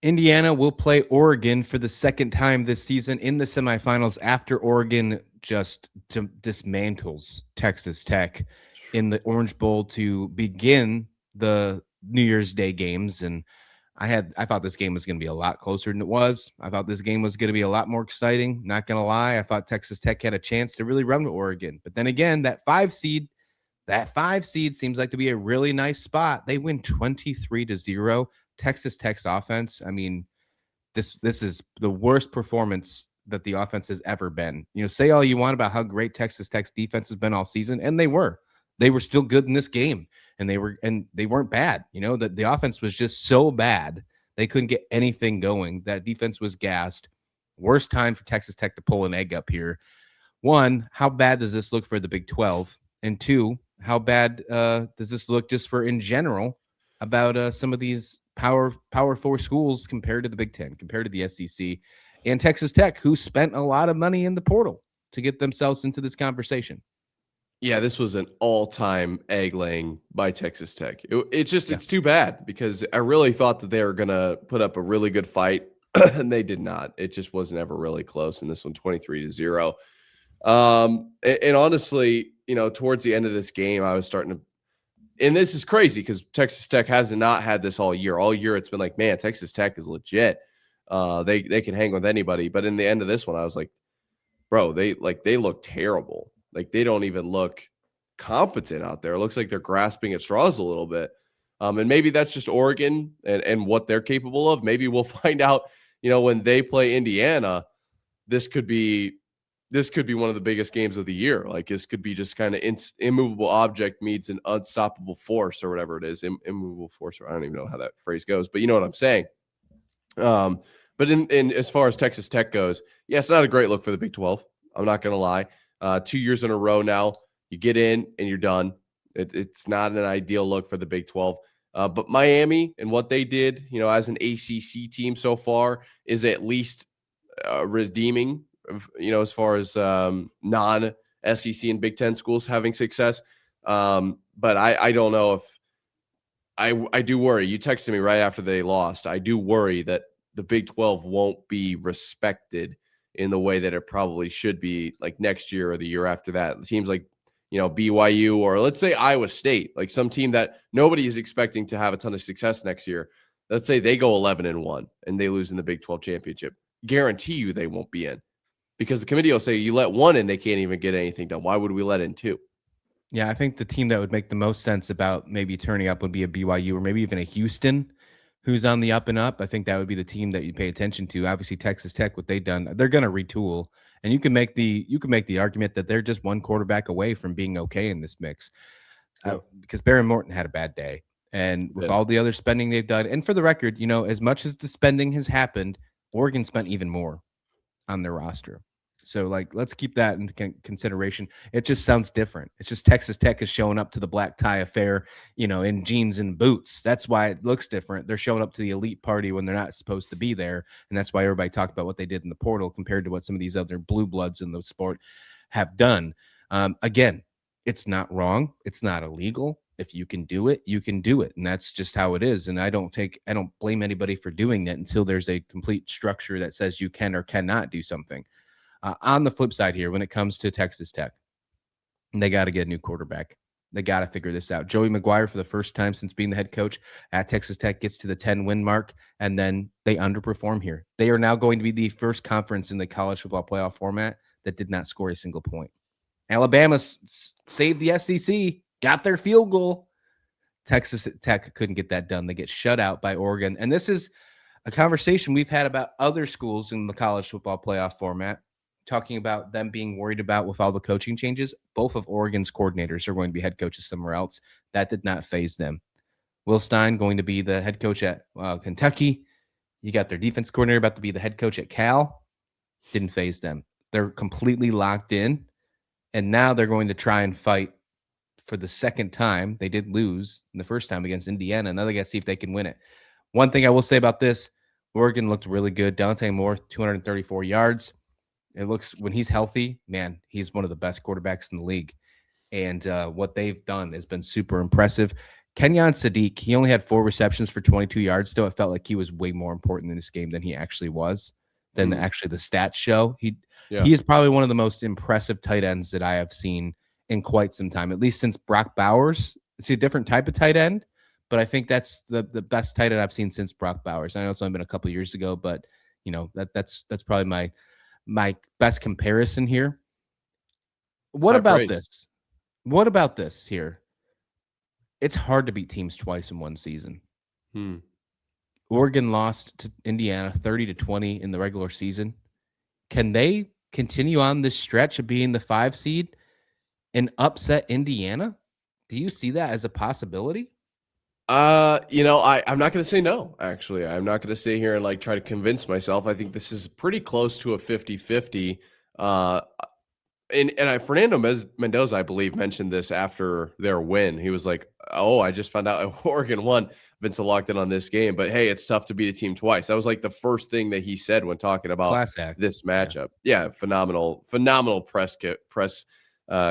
Indiana will play Oregon for the second time this season in the semifinals after Oregon just dismantles Texas Tech in the Orange Bowl to begin the New Year's Day games. And I thought this game was going to be a lot closer than it was. I thought this game was going to be a lot more exciting. Not going to lie. I thought Texas Tech had a chance to really run with Oregon. But then again, that five seed seems like to be a really nice spot. They win 23-0. Texas Tech's offense. I mean, this is the worst performance that the offense has ever been. Say all you want about how great Texas Tech's defense has been all season, and they were still good in this game, and they weren't bad. The offense was just so bad they couldn't get anything going. That defense was gassed. Worst time for Texas Tech to pull an egg up here. One, how bad does this look for the Big 12? And two, how bad does this look just for in general about some of these Power 4 schools compared to the Big 10, compared to the SEC, and Texas Tech, who spent a lot of money in the portal to get themselves into this conversation? Yeah, this was an all-time egg laying by Texas Tech. It's too bad because I really thought that they were going to put up a really good fight, and they did not. It just wasn't ever really close in this one, 23-0. And honestly, towards the end of this game, I was starting to, and this is crazy because Texas Tech has not had this all year. All year, it's been like, man, Texas Tech is legit. They can hang with anybody. But in the end of this one, I was like, bro, they look terrible. Like they don't even look competent out there. It looks like they're grasping at straws a little bit. And maybe that's just Oregon and what they're capable of. Maybe we'll find out, when they play Indiana, this could be one of the biggest games of the year. Like this could be just kind of immovable object meets an unstoppable force or whatever it is. Immovable force. Or I don't even know how that phrase goes, but you know what I'm saying. But in as far as Texas Tech goes, yeah, it's not a great look for the Big 12. I'm not going to lie. 2 years in a row now, you get in and you're done. It's not an ideal look for the Big 12. But Miami and what they did, as an ACC team so far is at least redeeming, as far as non-SEC and Big 10 schools having success. But I don't know if I do worry. You texted me right after they lost. I do worry that the Big 12 won't be respected in the way that it probably should be, like next year or the year after that. Teams like, BYU or let's say Iowa State, like some team that nobody is expecting to have a ton of success next year. Let's say they go 11-1 and they lose in the Big 12 championship. Guarantee you they won't be in because the committee will say you let one in, they can't even get anything done. Why would we let in two? Yeah, I think the team that would make the most sense about maybe turning up would be a BYU or maybe even a Houston who's on the up and up. I think that would be the team that you pay attention to. Obviously, Texas Tech, what they've done, they're going to retool, and you can make the argument that they're just one quarterback away from being okay in this mix, because Barron Morton had a bad day, and with all the other spending they've done, and for the record, as much as the spending has happened, Oregon spent even more on their roster. So, let's keep that in consideration. It just sounds different. It's just Texas Tech is showing up to the black tie affair, in jeans and boots. That's why it looks different. They're showing up to the elite party when they're not supposed to be there. And that's why everybody talked about what they did in the portal compared to what some of these other blue bloods in the sport have done. Again, it's not wrong. It's not illegal. If you can do it, you can do it. And that's just how it is. And I don't blame anybody for doing that until there's a complete structure that says you can or cannot do something. On the flip side here, when it comes to Texas Tech, they got to get a new quarterback. They got to figure this out. Joey McGuire, for the first time since being the head coach at Texas Tech, gets to the 10-win mark, and then they underperform here. They are now going to be the first conference in the college football playoff format that did not score a single point. Alabama saved the SEC, got their field goal. Texas Tech couldn't get that done. They get shut out by Oregon. And this is a conversation we've had about other schools in the college football playoff format, talking about them being worried about with all the coaching changes. Both of Oregon's coordinators are going to be head coaches somewhere else. That did not faze them. Will Stein going to be the head coach at Kentucky. You got their defense coordinator about to be the head coach at Cal. Didn't faze them. They're completely locked in. And now they're going to try and fight for the second time. They did lose the first time against Indiana. Now they got to see if they can win it. One thing I will say about this, Oregon looked really good. Dante Moore, 234 yards. It looks, when he's healthy, man, he's one of the best quarterbacks in the league. And what they've done has been super impressive. Kenyon Sadiq, he only had 4 receptions for 22 yards. Still, it felt like he was way more important in this game than he actually was, than actually the stats show. Yeah. He is probably one of the most impressive tight ends that I have seen in quite some time, at least since Brock Bowers. It's a different type of tight end, but I think that's the best tight end I've seen since Brock Bowers. I know it's only been a couple years ago, but that's probably my best comparison here. It's What high about praise. this? What about this here? It's hard to beat teams twice in one season. Hmm. Oregon lost to Indiana 30-20 in the regular season. Can they continue on this stretch of being the 5 seed and upset Indiana? Do you see that as a possibility? I'm not going to say no, actually. I'm not going to sit here and like try to convince myself. I think this is pretty close to a 50-50. Fernando Mendoza, I believe, mentioned this after their win. He was like, "Oh, I just found out Oregon won. I've been so locked in on this game, but hey, it's tough to beat a team twice." That was like the first thing that he said when talking about Class act. this Yeah. matchup. Yeah, phenomenal press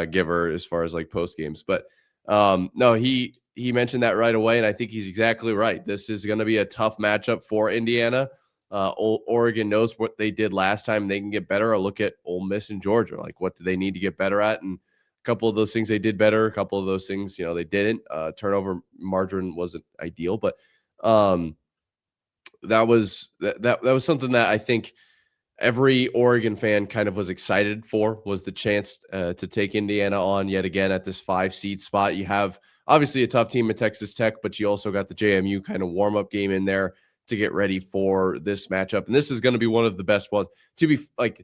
giver as far as like post games. But no, he mentioned that right away, and I think he's exactly right. This is going to be a tough matchup for Indiana. Oregon knows what they did last time. They can get better. Or look at Ole Miss and Georgia. Like, what do they need to get better at? And a couple of those things they did better. A couple of those things, they didn't. Turnover margin wasn't ideal, but that was something that I think every Oregon fan kind of was excited for, was the chance to take Indiana on yet again at this 5 seed spot. You have obviously a tough team at Texas Tech, but you also got the JMU kind of warm up game in there to get ready for this matchup. And this is going to be one of the best ones to be like,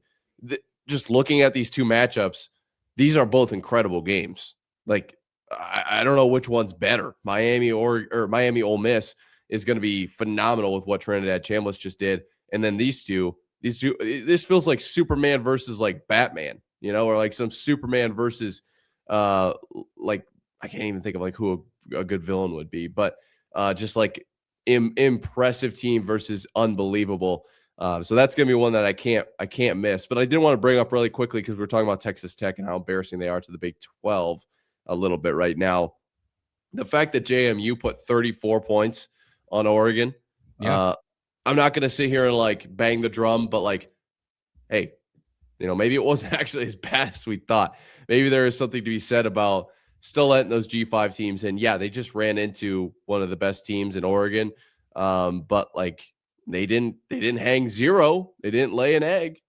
just looking at these two matchups. These are both incredible games. Like, I don't know which one's better. Miami or Miami Ole Miss is going to be phenomenal with what Trinidad Chambliss just did. And then these two, this feels like Superman versus like Batman, or like some Superman versus like, I can't even think of like who a good villain would be, but just like impressive team versus unbelievable. So that's gonna be one that I can't miss. But I did want to bring up really quickly, because we're talking about Texas Tech and how embarrassing they are to the Big 12 a little bit right now. The fact that JMU put 34 points on Oregon. Yeah. I'm not going to sit here and like bang the drum, but like, hey, maybe it wasn't actually as bad as we thought. Maybe there is something to be said about still letting those G5 teams in. Yeah, they just ran into one of the best teams in Oregon. But like, they didn't hang zero. They didn't lay an egg.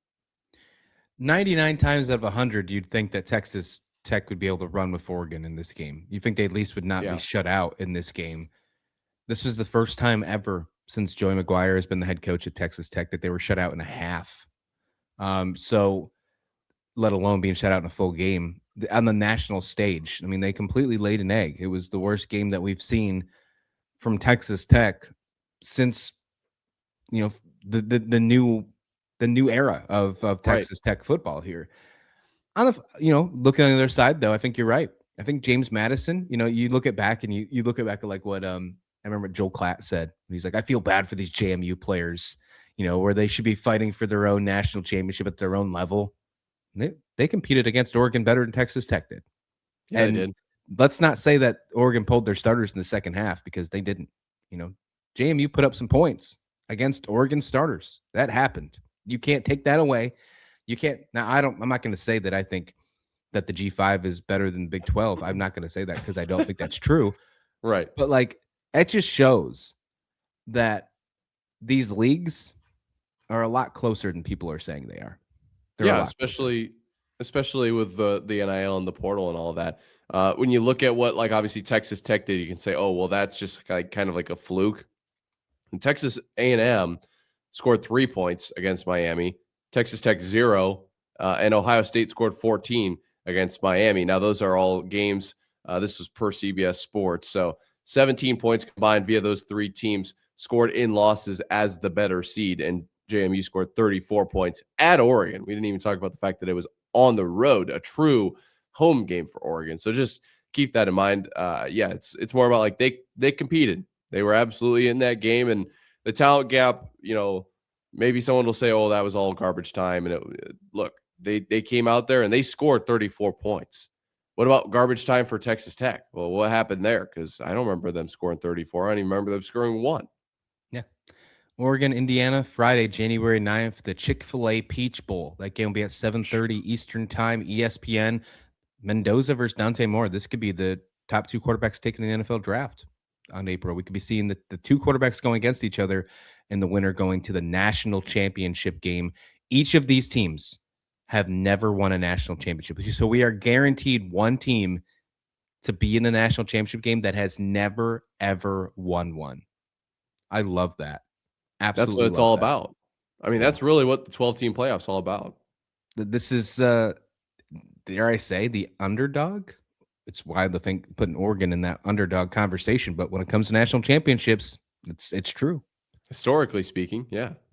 99 times out of 100, you'd think that Texas Tech would be able to run with Oregon in this game. You think they at least would not be shut out in this game. This was the first time ever since Joey McGuire has been the head coach at Texas Tech that they were shut out in a half. So let alone being shut out in a full game on the national stage. I mean, they completely laid an egg. It was the worst game that we've seen from Texas Tech since, the new era of Texas Tech football here. On the, looking on the other side, though, I think you're right. I think James Madison, you look at back and you look at back at like what I remember Joel Klatt said. He's like, I feel bad for these JMU players, where they should be fighting for their own national championship at their own level. They competed against Oregon better than Texas Tech did. Yeah, and they did. Let's not say that Oregon pulled their starters in the second half, because they didn't. JMU put up some points against Oregon starters. That happened. You can't take that away. You can't. Now, I'm not going to say that I think that the G5 is better than the Big 12. I'm not going to say that, because I don't think that's true. Right. But like, it just shows that these leagues are a lot closer than people are saying they are. Yeah, especially with the NIL and the portal and all of that. When you look at what, like, obviously Texas Tech did, you can say, oh, well, that's just like kind of like a fluke. And Texas A&M scored 3 points against Miami. Texas Tech 0, and Ohio State scored 14 against Miami. Now, those are all games. This was per CBS Sports. So 17 points combined via those 3 teams scored in losses as the better seed. And JMU scored 34 points at Oregon. We didn't even talk about the fact that it was on the road, a true home game for Oregon. So just keep that in mind. Yeah, it's more about like they competed. They were absolutely in that game, and the talent gap, maybe someone will say, oh, that was all garbage time. And look, they came out there and they scored 34 points. What about garbage time for Texas Tech? Well, what happened there? Because I don't remember them scoring 34. I don't even remember them scoring 1. Yeah. Oregon, Indiana, Friday, January 9th, the Chick-fil-A Peach Bowl. That game will be at 7:30 Eastern Time, ESPN. Mendoza versus Dante Moore. This could be the top 2 quarterbacks taken in the NFL draft on April. We could be seeing the 2 quarterbacks going against each other and the winner going to the national championship game. Each of these teams have never won a national championship. So we are guaranteed one team to be in the national championship game that has never, ever won one. I love that. That's Absolutely what it's love all that. about. I mean, Yeah. that's really what the 12-team playoffs all about. This is, dare I say, the underdog. It's why the thing putting Oregon in that underdog conversation. But when it comes to national championships, it's true. Historically speaking, yeah.